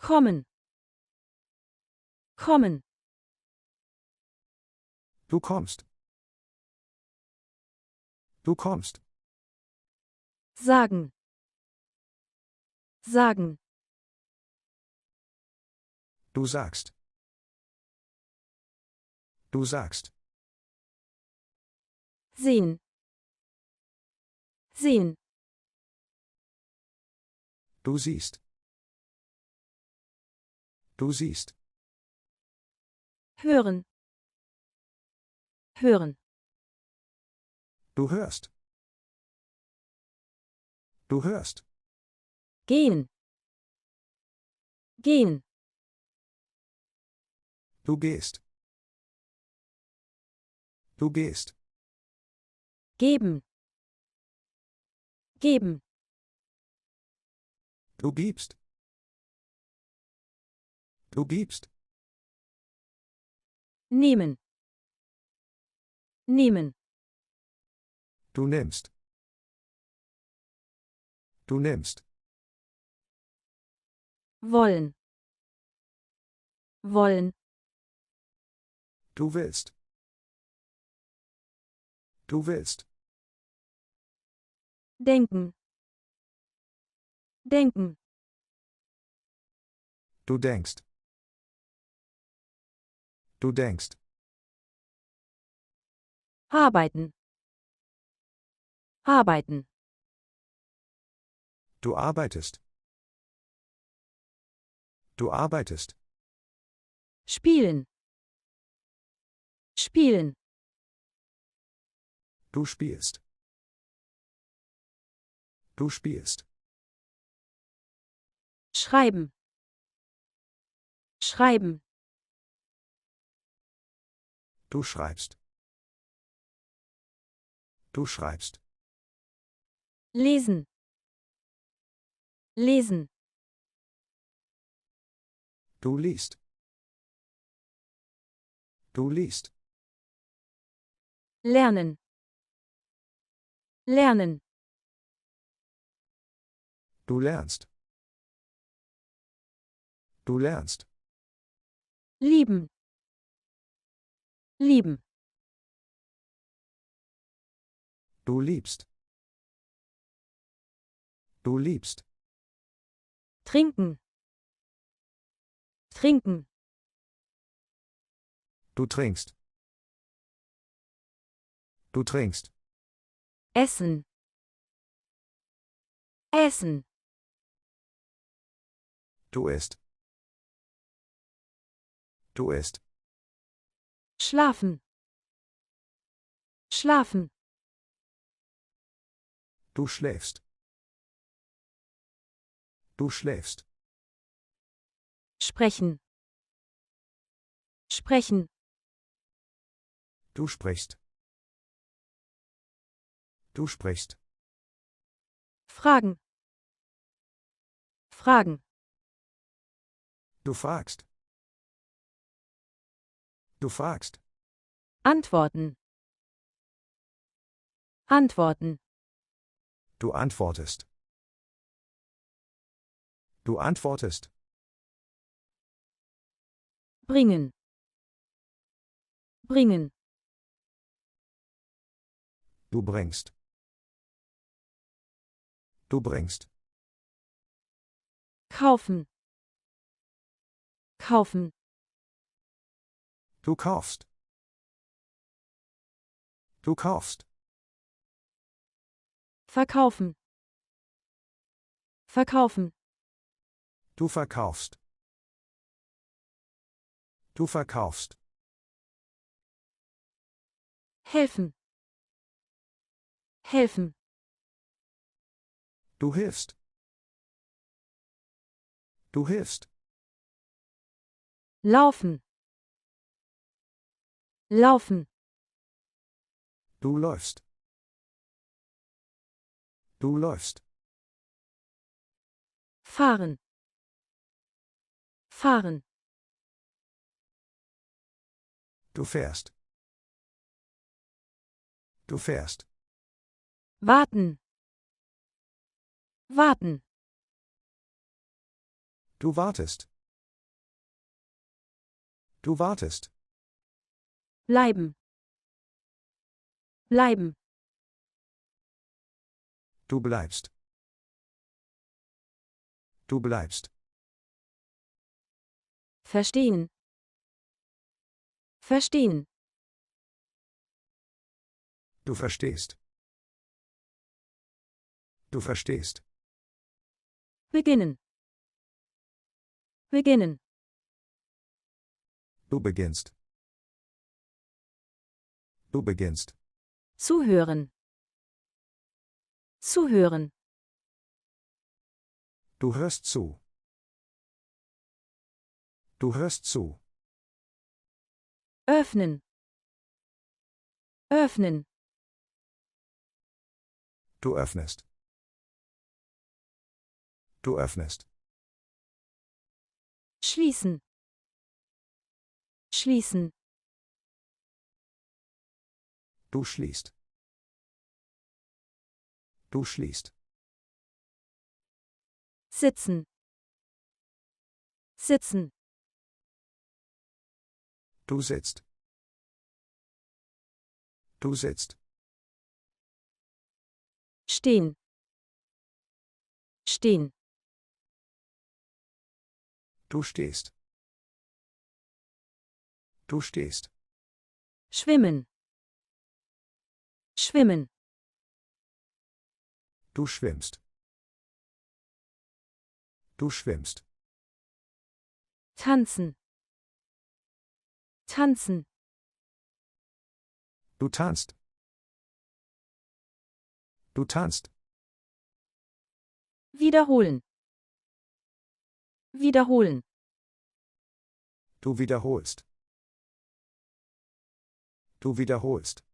Kommen. Kommen. Du kommst. Du kommst. Sagen. Sagen. Du sagst. Du sagst. Sehen. Sehen. Du siehst. Du siehst. Hören. Hören. Du hörst. Du hörst. Gehen. Gehen. Du gehst. Du gehst. Geben. Geben. Du gibst. Du gibst. Nehmen. Nehmen. Du nimmst. Du nimmst. Wollen. Wollen. Du willst. Du willst. Denken. Denken. Du denkst. Du denkst. Arbeiten. Arbeiten. Du arbeitest. Du arbeitest. Spielen. Spielen. Du spielst. Du spielst. Schreiben. Schreiben. Du schreibst. Du schreibst. Lesen. Lesen. Du liest. Du liest. Lernen. Lernen. Du lernst. Du lernst. Lieben. Lieben. Du liebst. Du liebst. Trinken. Trinken. Du trinkst. Du trinkst. Essen. Essen. Du isst. Du isst. Schlafen. Schlafen. Du schläfst. Du schläfst. Sprechen. Sprechen. Du sprichst. Du sprichst. Fragen. Fragen. Du fragst. Du fragst. Antworten. Antworten. Du antwortest. Du antwortest. Bringen. Bringen. Du bringst. Du bringst. Kaufen. Kaufen. Du kaufst. Du kaufst. Verkaufen. Verkaufen. Du verkaufst. Du verkaufst. Helfen. Helfen. Du hilfst. Du hilfst. Laufen. Laufen. Du läufst. Du läufst. Fahren. Fahren. Du fährst. Du fährst. Warten. Warten. Du wartest. Du wartest. Bleiben. Bleiben. Du bleibst. Du bleibst. Verstehen. Verstehen. Du verstehst. Du verstehst. Beginnen. Beginnen. Du beginnst. Du beginnst. Zuhören. Zuhören. Du hörst zu. Du hörst zu. Öffnen. Öffnen. Du öffnest. Du öffnest. Schließen. Schließen. Du schließt. Du schließt. Sitzen. Sitzen. Du sitzt. Du sitzt. Stehen. Stehen. Du stehst. Du stehst. Schwimmen. Schwimmen. Du schwimmst. Du schwimmst. Tanzen. Tanzen. Du tanzt. Du tanzt. Wiederholen. Wiederholen. Du wiederholst. Du wiederholst.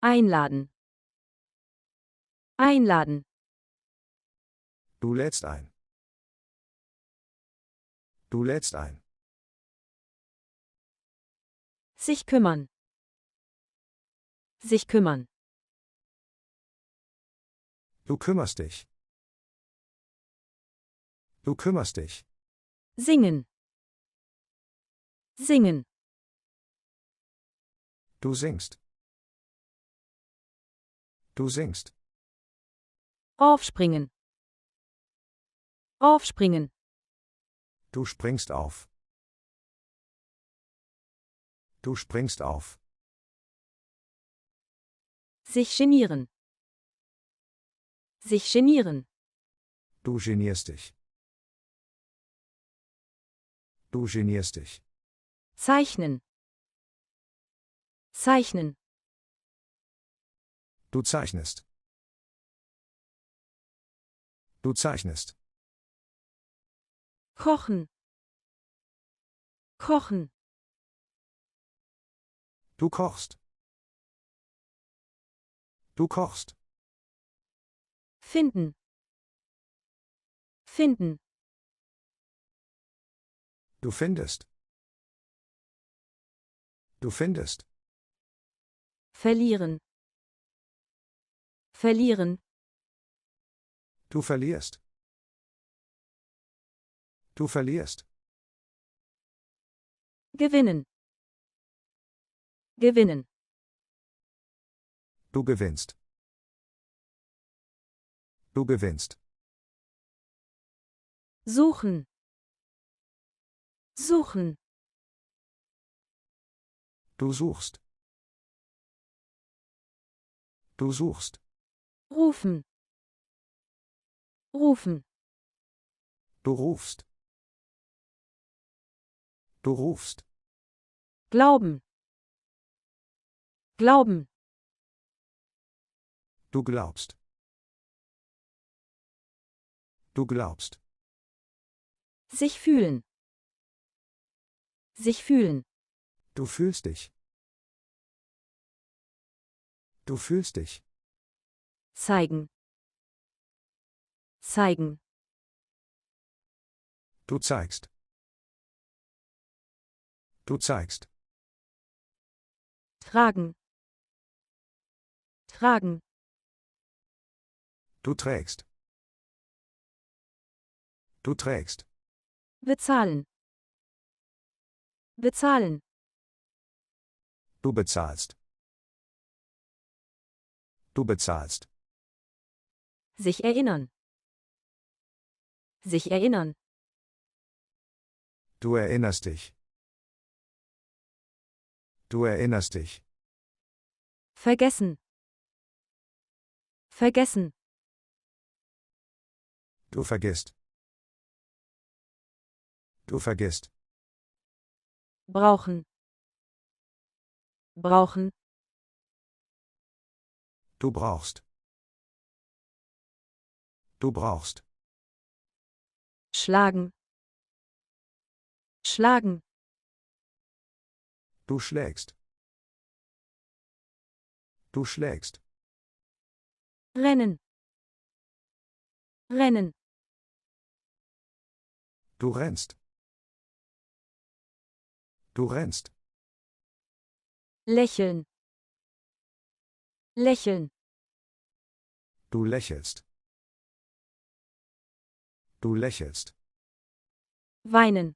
Einladen. Einladen. Du lädst ein. Du lädst ein. Sich kümmern. Sich kümmern. Du kümmerst dich. Du kümmerst dich. Singen. Singen. Du singst. Du singst. Aufspringen. Aufspringen. Du springst auf. Du springst auf. Sich genieren. Sich genieren. Du genierst dich. Du genierst dich. Zeichnen. Zeichnen. Du zeichnest. Du zeichnest. Kochen. Kochen. Du kochst. Du kochst. Finden. Finden. Du findest. Du findest. Verlieren. Verlieren. Du verlierst. Du verlierst. Gewinnen. Gewinnen. Du gewinnst. Du gewinnst. Suchen. Suchen. Du suchst. Du suchst. Rufen. Rufen. Du rufst. Du rufst. Glauben. Glauben. Du glaubst. Du glaubst. Sich fühlen. Sich fühlen. Du fühlst dich. Du fühlst dich. Zeigen. Zeigen. Du zeigst. Du zeigst. Tragen. Tragen. Du trägst. Du trägst. Bezahlen. Bezahlen. Du bezahlst. Du bezahlst. Sich erinnern. Sich erinnern. Du erinnerst dich. Du erinnerst dich. Vergessen. Vergessen. Du vergisst. Du vergisst. Brauchen. Brauchen. Du brauchst. Du brauchst. Schlagen. Schlagen. Du schlägst. Du schlägst. Rennen. Rennen. Du rennst. Du rennst. Lächeln. Lächeln. Du lächelst. Du lächelst. Weinen.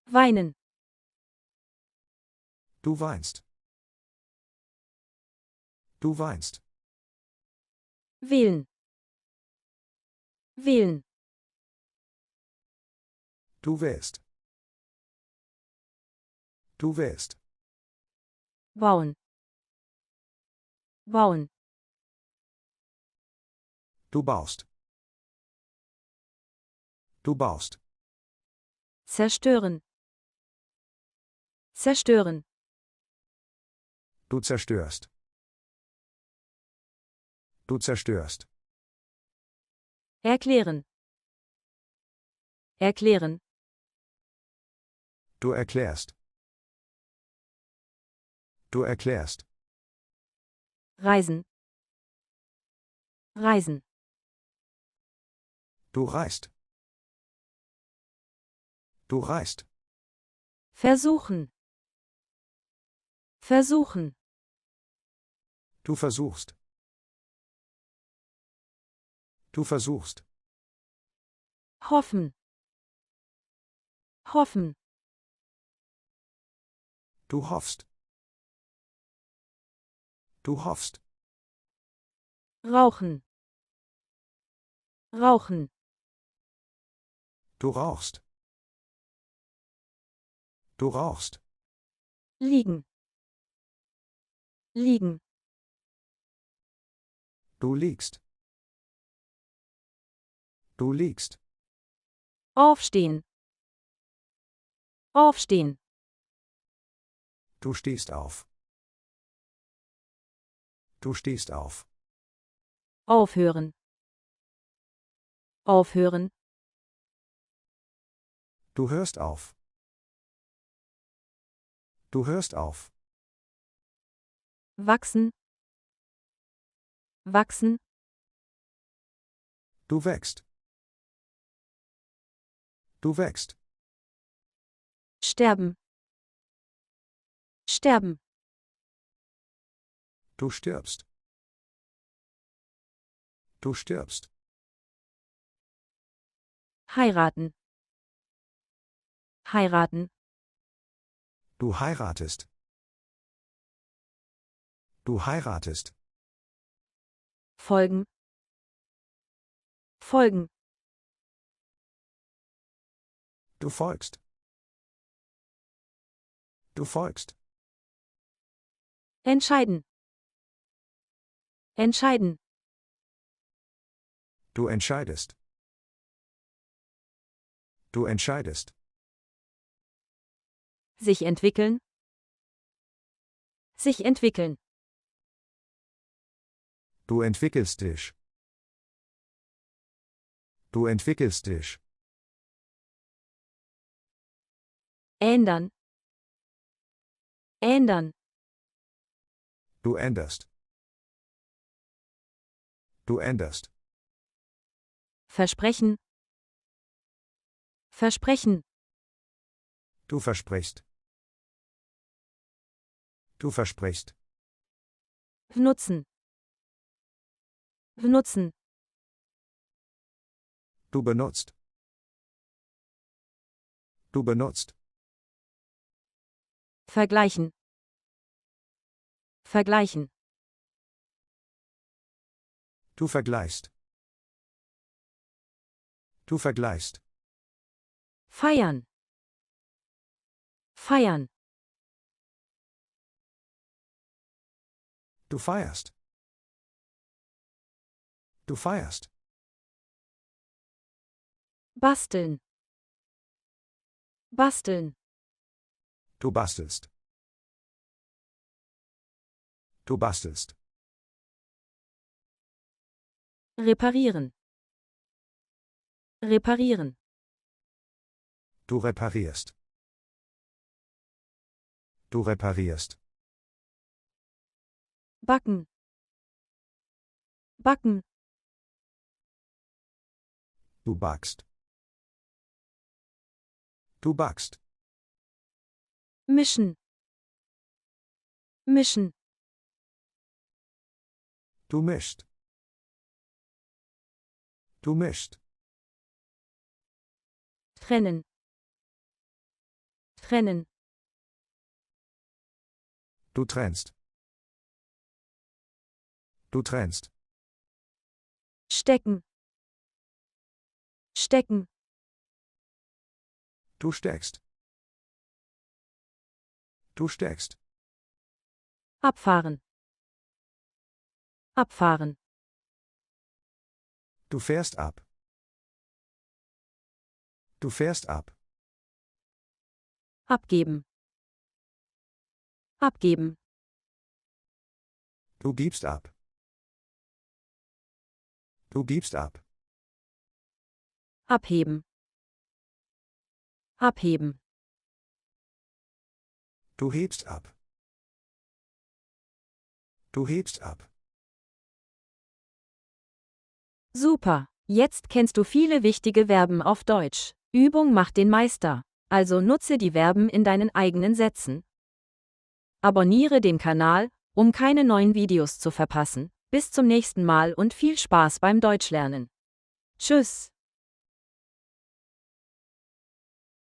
Weinen. Du weinst. Du weinst. Wählen. Wählen. Du wählst. Du wählst. Bauen. Bauen. Du baust. Du baust. Zerstören. Zerstören. Du zerstörst. Du zerstörst. Erklären. Erklären. Du erklärst. Du erklärst. Reisen. Reisen. Du reist. Du reist. Versuchen. Versuchen. Du versuchst. Du versuchst. Hoffen. Hoffen. Du hoffst. Du hoffst. Rauchen. Rauchen. Du rauchst. Du rauchst. Liegen. Liegen. Du liegst. Du liegst. Aufstehen. Aufstehen. Du stehst auf. Du stehst auf. Aufhören. Aufhören. Du hörst auf. Du hörst auf. Wachsen. Wachsen. Du wächst. Du wächst. Sterben. Sterben. Du stirbst. Du stirbst. Heiraten. Heiraten. Du heiratest. Du heiratest. Folgen. Folgen. Du folgst. Du folgst. Entscheiden. Entscheiden. Du entscheidest. Du entscheidest. Sich entwickeln. Sich entwickeln. Du entwickelst dich. Du entwickelst dich. Ändern. Ändern. Du änderst. Du änderst. Versprechen. Versprechen. Du versprichst. Du versprichst. Nutzen. Nutzen. Du benutzt. Du benutzt. Vergleichen. Vergleichen. Du vergleichst. Du vergleichst. Feiern. Feiern. Du feierst. Du feierst. Basteln. Basteln. Du bastelst. Du bastelst. Reparieren. Reparieren. Du reparierst. Du reparierst. Backen. Backen. Du backst. Du backst. Mischen. Mischen. Du mischt. Du mischt. Trennen. Trennen. Du trennst. Du trennst. Stecken. Stecken. Du steckst. Du steckst. Abfahren. Abfahren. Du fährst ab. Du fährst ab. Abgeben. Abgeben. Du gibst ab. Du gibst ab. Abheben. Abheben. Du hebst ab. Du hebst ab. Super. Jetzt kennst du viele wichtige Verben auf Deutsch. Übung macht den Meister. Also nutze die Verben in deinen eigenen Sätzen. Abonniere den Kanal, um keine neuen Videos zu verpassen. Bis zum nächsten Mal und viel Spaß beim Deutschlernen. Tschüss.